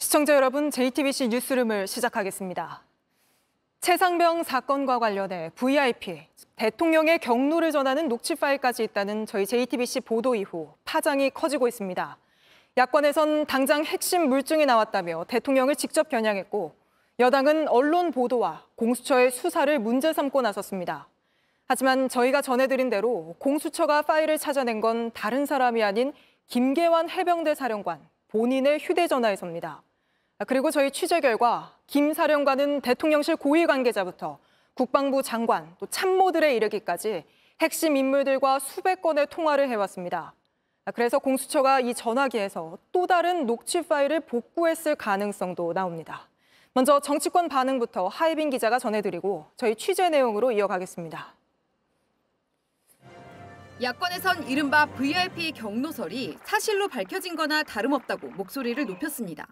시청자 여러분, JTBC 뉴스룸을 시작하겠습니다. 최상병 사건과 관련해 VIP, 대통령의 경로를 전하는 녹취 파일까지 있다는 저희 JTBC 보도 이후 파장이 커지고 있습니다. 야권에선 당장 핵심 물증이 나왔다며 대통령을 직접 겨냥했고, 여당은 언론 보도와 공수처의 수사를 문제 삼고 나섰습니다. 하지만 저희가 전해드린 대로 공수처가 파일을 찾아낸 건 다른 사람이 아닌 김계환 해병대 사령관 본인의 휴대전화에서입니다. 그리고 저희 취재 결과 김 사령관은 대통령실 고위 관계자부터 국방부 장관, 또 참모들에 이르기까지 핵심 인물들과 수백 건의 통화를 해왔습니다. 그래서 공수처가 이 전화기에서 또 다른 녹취 파일을 복구했을 가능성도 나옵니다. 먼저 정치권 반응부터 하이빈 기자가 전해드리고 저희 취재 내용으로 이어가겠습니다. 야권에선 이른바 VIP 경로설이 사실로 밝혀진 거나 다름없다고 목소리를 높였습니다.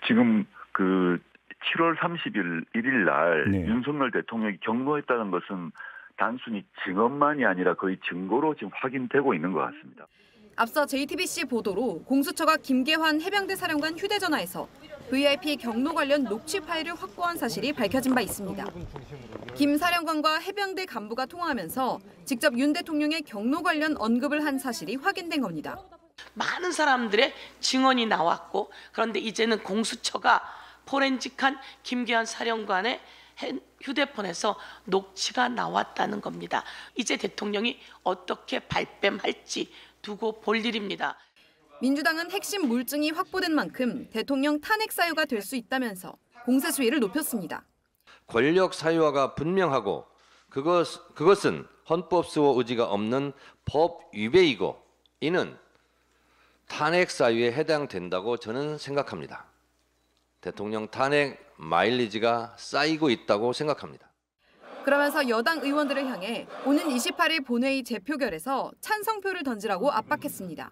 지금 7월 1일 날 네. 윤석열 대통령이 경로했다는 것은 단순히 증언만이 아니라 거의 증거로 지금 확인되고 있는 것 같습니다. 앞서 JTBC 보도로 공수처가 김계환 해병대 사령관 휴대전화에서 VIP 경로 관련 녹취 파일을 확보한 사실이 밝혀진 바 있습니다. 김 사령관과 해병대 간부가 통화하면서 직접 윤 대통령의 경로 관련 언급을 한 사실이 확인된 겁니다. 많은 사람들의 증언이 나왔고, 그런데 이제는 공수처가 포렌식한 김계환 사령관의 휴대폰에서 녹취가 나왔다는 겁니다. 이제 대통령이 어떻게 발뺌할지 두고 볼 일입니다. 민주당은 핵심 물증이 확보된 만큼 대통령 탄핵 사유가 될 수 있다면서 공세 수위를 높였습니다. 권력 사유화가 분명하고 그것은 헌법 수호 의지가 없는 법 위배이고 이는 탄핵 사유에 해당된다고 저는 생각합니다. 대통령 탄핵 마일리지가 쌓이고 있다고 생각합니다. 그러면서 여당 의원들을 향해 오는 28일 본회의 재표결에서 찬성표를 던지라고 압박했습니다.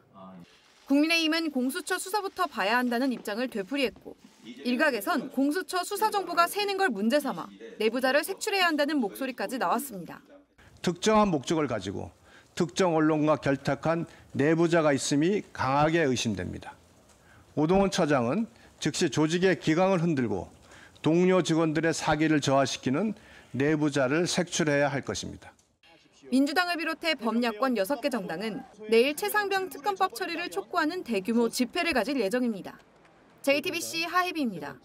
국민의힘은 공수처 수사부터 봐야 한다는 입장을 되풀이했고, 일각에선 공수처 수사 정보가 새는 걸 문제 삼아 내부자를 색출해야 한다는 목소리까지 나왔습니다. 특정한 목적을 가지고 특정 언론과 결탁한 내부자가 있음이 강하게 의심됩니다. 오동훈 처장은 즉시 조직의 기강을 흔들고 동료 직원들의 사기를 저하시키는 내부자를 색출해야 할 것입니다. 민주당을 비롯해 범야권 6개 정당은 내일 최상병 특검법 처리를 촉구하는 대규모 집회를 가질 예정입니다. JTBC 하혜비입니다.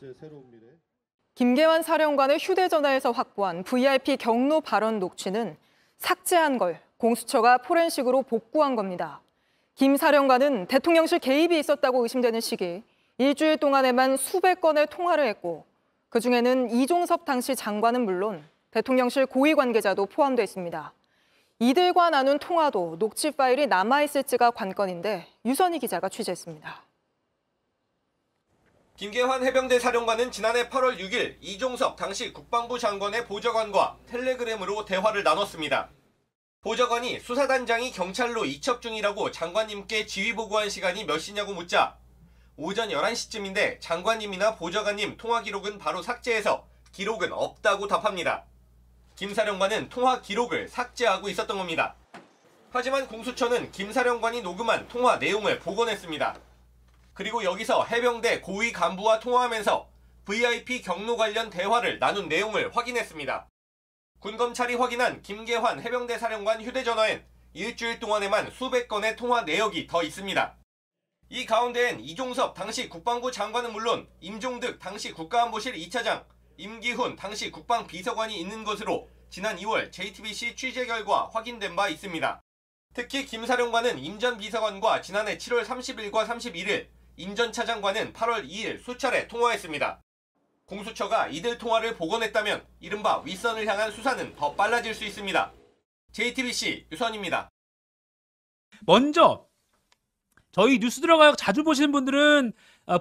김계환 사령관의 휴대전화에서 확보한 VIP 경로 발언 녹취는 삭제한 걸 공수처가 포렌식으로 복구한 겁니다. 김 사령관은 대통령실 개입이 있었다고 의심되는 시기 일주일 동안에만 수백 건의 통화를 했고, 그중에는 이종섭 당시 장관은 물론 대통령실 고위 관계자도 포함돼 있습니다. 이들과 나눈 통화도 녹취 파일이 남아있을지가 관건인데 유선희 기자가 취재했습니다. 김계환 해병대 사령관은 지난해 8월 6일 이종섭 당시 국방부 장관의 보좌관과 텔레그램으로 대화를 나눴습니다. 보좌관이 수사단장이 경찰로 이첩 중이라고 장관님께 지휘 보고한 시간이 몇 시냐고 묻자 오전 11시쯤인데 장관님이나 보좌관님 통화 기록은 바로 삭제해서 기록은 없다고 답합니다. 김 사령관은 통화 기록을 삭제하고 있었던 겁니다. 하지만 공수처는 김 사령관이 녹음한 통화 내용을 복원했습니다. 그리고 여기서 해병대 고위 간부와 통화하면서 VIP 경로 관련 대화를 나눈 내용을 확인했습니다. 군검찰이 확인한 김계환 해병대 사령관 휴대전화엔 일주일 동안에만 수백 건의 통화 내역이 더 있습니다. 이 가운데엔 이종섭 당시 국방부 장관은 물론 임종득 당시 국가안보실 2차장, 임기훈 당시 국방비서관이 있는 것으로 지난 2월 JTBC 취재 결과 확인된 바 있습니다. 특히 김 사령관은 임 전 비서관과 지난해 7월 30일과 31일, 임 전 차장과는 8월 2일 수차례 통화했습니다. 공수처가 이들 통화를 복원했다면 이른바 윗선을 향한 수사는 더 빨라질 수 있습니다. JTBC 유선입니다. 먼저 저희 뉴스 들어가요 자주 보시는 분들은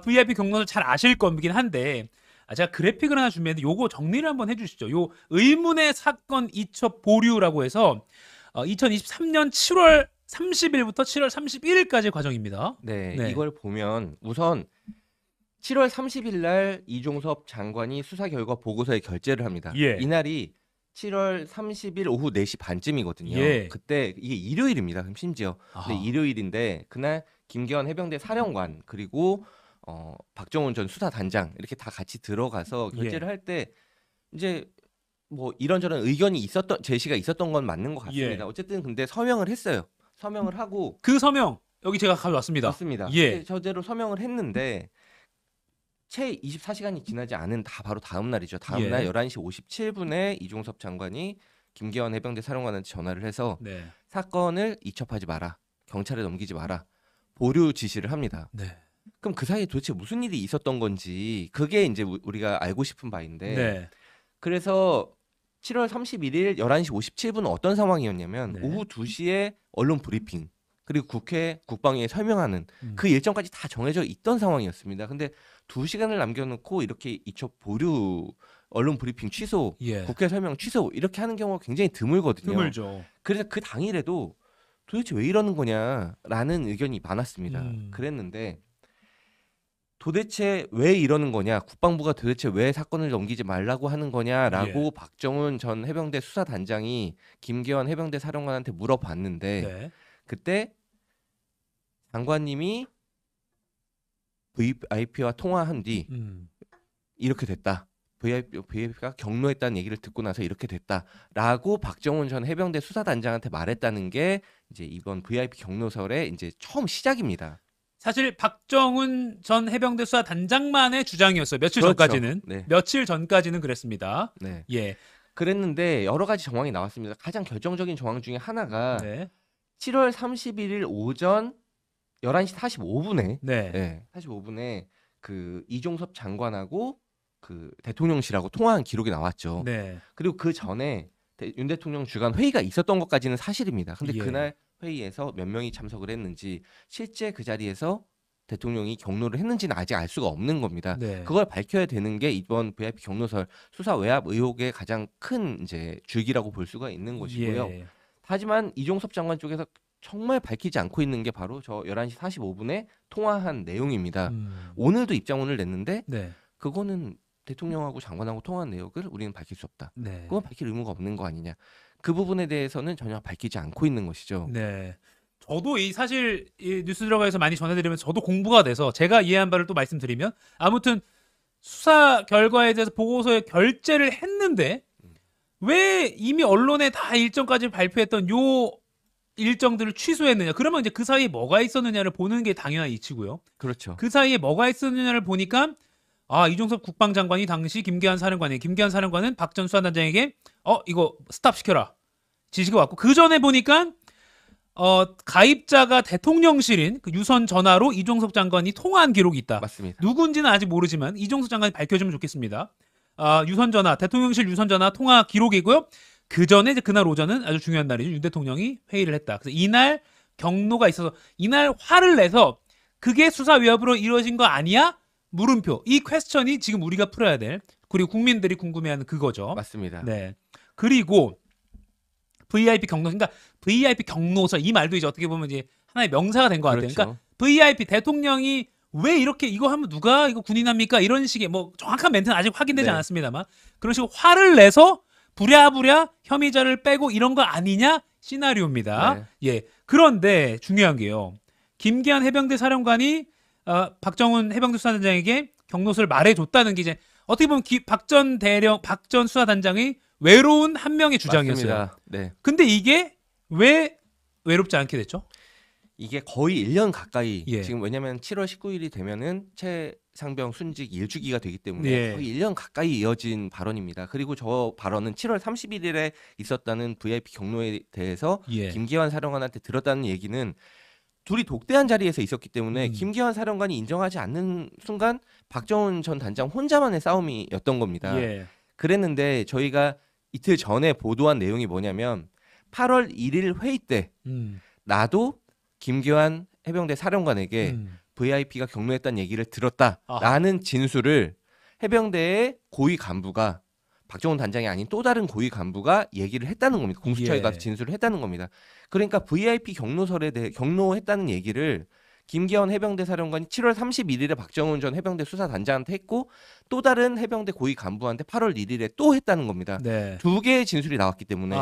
VIP 경로를 잘 아실 거긴 한데, 제가 그래픽을 하나 준비했는데 요거 정리를 한번 해주시죠. 요 의문의 사건 이첩 보류라고 해서 2023년 7월 30일부터 7월 31일까지 과정입니다. 네, 이걸 보면 우선 7월 30일 날 이종섭 장관이 수사 결과 보고서에 결재를 합니다. 예. 이날이 7월 30일 오후 4시 반쯤이거든요. 예. 그때 이게 일요일입니다. 심지어. 근데 일요일인데 그날 김계환 해병대 사령관 그리고 박정훈 전 수사단장 이렇게 다 같이 들어가서 결재를 할 때 이제 뭐 이런저런 의견이 제시가 있었던 건 맞는 것 같습니다. 어쨌든 근데 서명을 했어요. 서명을 하고 그 서명 여기 제가 가져왔습니다. 맞습니다. 예. 저대로 서명을 했는데 채 24시간이 지나지 않은 바로 다음 날이죠. 다음 날 11시 57분에 이종섭 장관이 김계환 해병대 사령관한테 전화를 해서 네. 사건을 이첩하지 마라. 경찰에 넘기지 마라. 보류 지시를 합니다. 네. 그럼 그 사이에 도대체 무슨 일이 있었던 건지 그게 이제 우리가 알고 싶은 바인데 네. 그래서 7월 31일 11시 57분은 어떤 상황이었냐면 네. 오후 2시에 언론 브리핑 그리고 국회 국방위에 설명하는 그 일정까지 다 정해져 있던 상황이었습니다. 근데 2시간을 남겨놓고 이렇게 이첩 보류 언론 브리핑 취소, 국회 설명 취소 이렇게 하는 경우가 굉장히 드물거든요. 드물죠. 그래서 그 당일에도 도대체 왜 이러는 거냐라는 의견이 많았습니다. 그랬는데 도대체 왜 이러는 거냐, 국방부가 도대체 왜 사건을 넘기지 말라고 하는 거냐라고 박정훈 전 해병대 수사단장이 김계환 해병대 사령관한테 물어봤는데 그때 장관님이 VIP와 통화한 뒤 이렇게 됐다. VIP가 경로했다는 얘기를 듣고 나서 이렇게 됐다라고 박정훈 전 해병대 수사단장한테 말했다는 게 이제 이번 VIP 경로설의 이제 처음 시작입니다. 사실 박정훈 전 해병대 수사단장만의 주장이었어요. 며칠 그렇죠. 전까지는. 네. 며칠 전까지는 그랬습니다. 네. 예. 그랬는데 여러 가지 정황이 나왔습니다. 가장 결정적인 정황 중에 하나가 7월 31일 오전 11시 45분에 45분에 그 이종섭 장관하고 그 대통령실하고 통화한 기록이 나왔죠. 그리고 그 전에 윤 대통령 주간 회의가 있었던 것까지는 사실입니다. 근데 그날 회의에서 몇 명이 참석을 했는지 실제 그 자리에서 대통령이 경로를 했는지는 아직 알 수가 없는 겁니다. 그걸 밝혀야 되는 게 이번 VIP 경로설 수사 외압 의혹의 가장 큰 이제 줄기라고 볼 수가 있는 것이고요. 하지만 이종섭 장관 쪽에서 정말 밝히지 않고 있는 게 바로 저 11시 45분에 통화한 내용입니다. 오늘도 입장문을 냈는데 그거는 대통령하고 장관하고 통화한 내역을 우리는 밝힐 수 없다. 그건 밝힐 의무가 없는 거 아니냐. 그 부분에 대해서는 전혀 밝히지 않고 있는 것이죠. 저도 사실 이 뉴스 들어가서 많이 전해드리면서 저도 공부가 돼서 제가 이해한 바를 또 말씀드리면 아무튼 수사 결과에 대해서 보고서에 결재를 했는데 왜 이미 언론에 다 일정까지 발표했던 요 일정들을 취소했느냐. 그러면 이제 그 사이에 뭐가 있었느냐를 보는 게 당연한 이치고요. 그렇죠. 그 사이에 뭐가 있었느냐를 보니까 이종섭 국방장관이 당시 김계환 사령관은 박 전 수사단장에게 이거 스탑 시켜라 지시가 왔고 그 전에 보니까 가입자가 대통령실인 그 유선 전화로 이종섭 장관이 통화한 기록이 있다. 맞습니다. 누군지는 아직 모르지만 이종섭 장관이 밝혀주면 좋겠습니다. 유선 전화, 대통령실 유선 전화 통화 기록이고요. 그 전에 그날 오전은 아주 중요한 날이죠. 윤 대통령이 회의를 했다. 그래서 이날 경로가 있어서 이날 화를 내서 그게 수사 위협으로 이루어진 거 아니야? 물음표. 이 퀘스천이 지금 우리가 풀어야 될 그리고 국민들이 궁금해하는 그거죠. 맞습니다. 그리고 VIP 경로, 그러니까 VIP 경로설 이 말도 이제 어떻게 보면 이제 하나의 명사가 된 것 같아요. 그렇죠. 그러니까 VIP 대통령이 왜 이렇게 이거 하면 누가 이거 군인합니까? 이런 식의 뭐 정확한 멘트는 아직 확인되지 않았습니다만 그런 식으로 화를 내서 부랴부랴 혐의자를 빼고 이런 거 아니냐 시나리오입니다. 그런데 중요한 게요. 김계환 해병대 사령관이 박정훈 해병대 수사단장에게 경로서를 말해줬다는 게 이제 어떻게 보면 박 전 수사단장의 외로운 한 명의 주장이었어요. 맞습니다. 근데 이게 왜 외롭지 않게 됐죠? 이게 거의 1년 가까이 지금 왜냐하면 7월 19일이 되면은 최상병 순직 1주기가 되기 때문에 거의 1년 가까이 이어진 발언입니다. 그리고 저 발언은 7월 31일에 있었다는 VIP 경로에 대해서 김계환 사령관한테 들었다는 얘기는 둘이 독대한 자리에서 있었기 때문에 김계환 사령관이 인정하지 않는 순간 박정훈 전 단장 혼자만의 싸움이었던 겁니다. 그랬는데 저희가 이틀 전에 보도한 내용이 뭐냐면 8월 1일 회의 때 나도 김계환 해병대 사령관에게 VIP가 경로했다는 얘기를 들었다라는 진술을 해병대의 고위 간부가 박정훈 단장이 아닌 또 다른 고위 간부가 얘기를 했다는 겁니다. 공수처에 가서 진술을 했다는 겁니다. 그러니까 VIP 경로설에 대해 경로했다는 얘기를 김계환 해병대 사령관이 7월 31일에 박정훈 전 해병대 수사단장한테 했고 또 다른 해병대 고위 간부한테 8월 1일에 또 했다는 겁니다. 두 개의 진술이 나왔기 때문에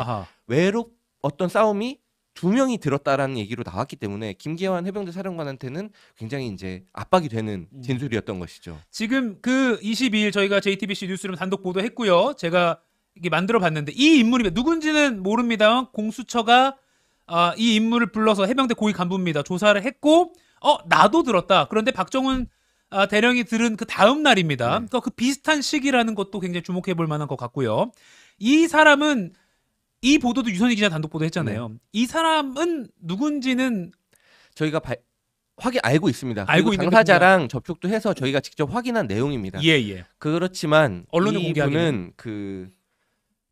어떤 싸움이 2명이 들었다라는 얘기로 나왔기 때문에 김계환 해병대 사령관한테는 굉장히 이제 압박이 되는 진술이었던 것이죠. 지금 그 22일 저희가 JTBC 뉴스룸 단독 보도했고요. 제가 이게 만들어봤는데 이 인물이 누군지는 모릅니다. 공수처가 이 인물을 불러서 해병대 고위 간부입니다. 조사를 했고 나도 들었다. 그런데 박정훈 대령이 들은 그 다음 날입니다. 네. 그러니까 그 비슷한 시기라는 것도 굉장히 주목해 볼 만한 것 같고요. 이 사람은 이 보도도 유선희 기자 단독 보도했잖아요. 네. 이 사람은 누군지는 저희가 알고 있습니다. 알고 그리고 있는 당사자랑 접촉도 해서 저희가 직접 확인한 내용입니다. 예. 그렇지만 언론에 공개하기는 이분은 그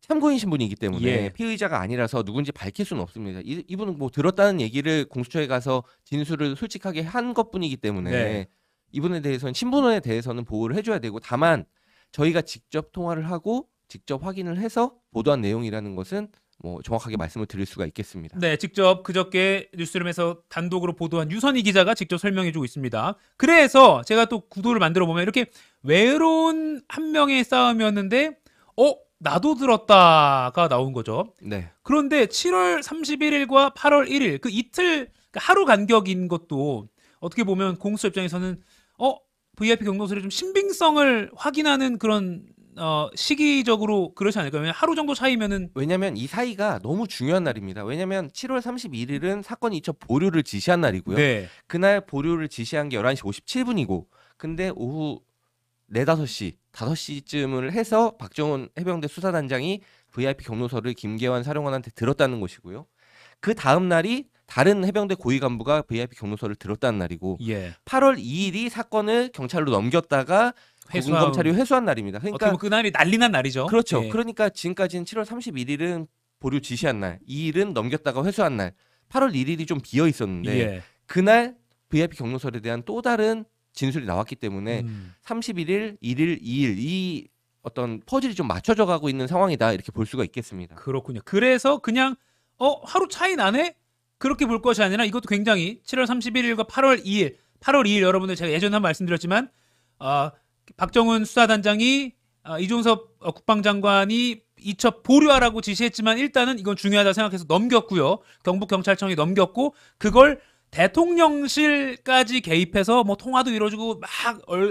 참고인 신분이기 때문에 예. 피의자가 아니라서 누군지 밝힐 수는 없습니다. 이분은 뭐 들었다는 얘기를 공수처에 가서 진술을 솔직하게 한 것뿐이기 때문에 네. 이분에 대해서는 신분에 대해서는 보호를 해줘야 되고 다만 저희가 직접 통화를 하고 직접 확인을 해서 보도한 내용이라는 것은 뭐 정확하게 말씀을 드릴 수가 있겠습니다. 네, 직접 그저께 뉴스룸에서 단독으로 보도한 유선희 기자가 직접 설명해주고 있습니다. 그래서 제가 또 구도를 만들어 보면 이렇게 외로운 한 명의 싸움이었는데 나도 들었다가 나온 거죠. 네. 그런데 7월 31일과 8월 1일 그 이틀 그러니까 하루 간격인 것도 어떻게 보면 공수처 입장에서는 VIP 경로설의 좀 신빙성을 확인하는 그런 시기적으로 그렇지 않을까요? 왜냐면 하루 정도 차이면은 왜냐면 이 사이가 너무 중요한 날입니다. 왜냐면 7월 31일은 사건 이첩 보류를 지시한 날이고요. 네. 그날 보류를 지시한 게 11시 57분이고 근데 오후 4, 5시, 5시쯤을 해서 박정훈 해병대 수사단장이 VIP 경로서를 김계환 사령관한테 들었다는 것이고요. 그 다음 날이 다른 해병대 고위 간부가 VIP 경로서를 들었다는 날이고 예. 8월 2일이 사건을 경찰로 넘겼다가 구금검찰이 회수한 날입니다. 어떻게 그러니까 보면 그날이 난리난 날이죠. 그렇죠. 예. 그러니까 지금까지는 7월 31일은 보류 지시한 날, 2일은 넘겼다가 회수한 날, 8월 1일이 좀 비어 있었는데 예. 그날 VIP 경로설에 대한 또 다른 진술이 나왔기 때문에 31일, 1일, 2일 이 어떤 퍼즐이 좀 맞춰져 가고 있는 상황이다 이렇게 볼 수가 있겠습니다. 그렇군요. 그래서 그냥 하루 차이 나네? 그렇게 볼 것이 아니라 이것도 굉장히 7월 31일과 8월 2일 여러분들 제가 예전에 한번 말씀드렸지만 박정훈 수사단장이 이종섭 국방장관이 이첩 보류하라고 지시했지만 일단은 이건 중요하다 생각해서 넘겼고요. 경북경찰청이 넘겼고 그걸 대통령실까지 개입해서 뭐 통화도 이루어지고 막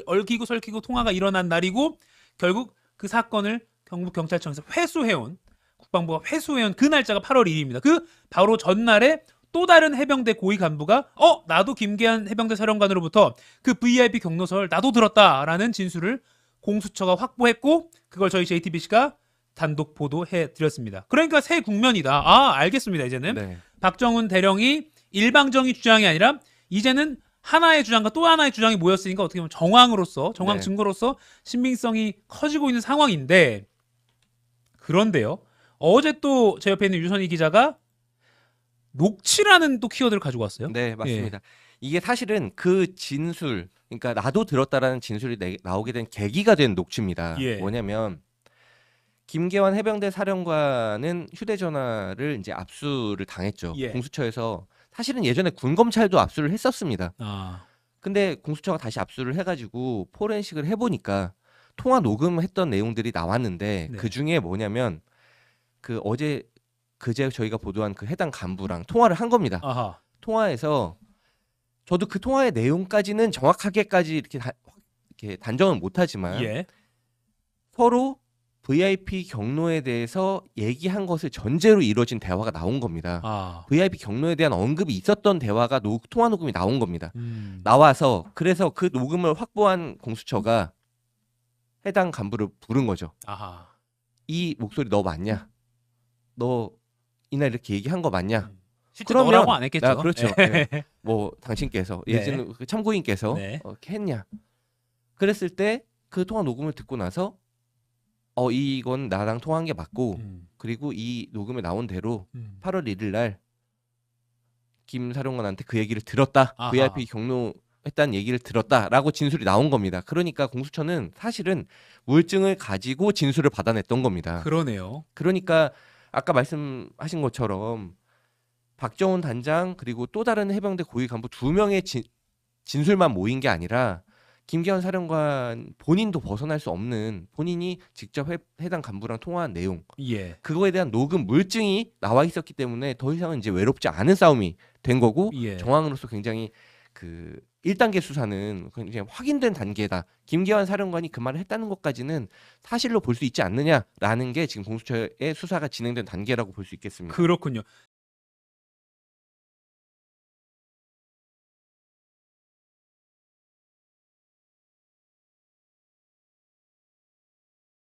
얽히고 설키고 통화가 일어난 날이고 결국 그 사건을 경북경찰청에서 회수해온 국방부가 회수해온 그 날짜가 8월 1일입니다. 그 바로 전날에 또 다른 해병대 고위 간부가 나도 김계환 해병대 사령관으로부터 그 VIP 경로설 나도 들었다라는 진술을 공수처가 확보했고 그걸 저희 JTBC가 단독 보도해 드렸습니다. 그러니까 새 국면이다. 알겠습니다. 이제는 네. 박정훈 대령이 일방적인 주장이 아니라 이제는 하나의 주장과 또 하나의 주장이 모였으니까 어떻게 보면 정황 네. 증거로서 신빙성이 커지고 있는 상황인데 그런데요. 어제 또 제 옆에 있는 유선희 기자가 녹취라는 또 키워드를 가지고 왔어요. 네, 맞습니다. 이게 사실은 그 진술, 그러니까 나도 들었다라는 진술이 나오게 된 계기가 된 녹취입니다. 예. 뭐냐면 김계환 해병대 사령관은 휴대전화를 이제 압수를 당했죠. 예. 공수처에서 사실은 예전에 군검찰도 압수를 했었습니다. 근데 공수처가 다시 압수를 해가지고 포렌식을 해보니까 통화 녹음했던 내용들이 나왔는데 네. 그 중에 뭐냐면 그제 저희가 보도한 그 해당 간부랑 통화를 한 겁니다. 아하. 통화에서 저도 그 통화의 내용까지는 정확하게까지 이렇게 단정은 못하지만 예. 서로 VIP 경로에 대해서 얘기한 것을 전제로 이루어진 대화가 나온 겁니다. VIP 경로에 대한 언급이 있었던 대화가 통화 녹음이 나온 겁니다. 나와서 그래서 그 녹음을 확보한 공수처가 해당 간부를 부른 거죠. 아하. 이 목소리 너 맞냐? 너 이날 이렇게 얘기한 거 맞냐? 실제 너라고 안 했겠죠. 그렇죠. 네. 네. 뭐 당신께서 네. 예전 그 참고인께서 네. 이렇게 했냐? 그랬을 때 그 통화 녹음을 듣고 나서 이건 나랑 통화한 게 맞고 그리고 이 녹음에 나온 대로 8월 1일 날 김 사령관한테 그 얘기를 들었다. 아하. VIP 경로했다는 얘기를 들었다라고 진술이 나온 겁니다. 그러니까 공수처는 사실은 물증을 가지고 진술을 받아냈던 겁니다. 그러네요. 그러니까 아까 말씀하신 것처럼 박정훈 단장 그리고 또 다른 해병대 고위 간부 2명의 진술만 모인 게 아니라 김기현 사령관 본인도 벗어날 수 없는 본인이 직접 해당 간부랑 통화한 내용, 예. 그거에 대한 녹음 물증이 나와 있었기 때문에 더 이상은 이제 외롭지 않은 싸움이 된 거고 예. 정황으로서 굉장히 그 1단계 수사는 굉장히 확인된 단계다. 김기현 사령관이 그 말을 했다는 것까지는 사실로 볼 수 있지 않느냐라는 게 지금 공수처의 수사가 진행된 단계라고 볼 수 있겠습니다. 그렇군요.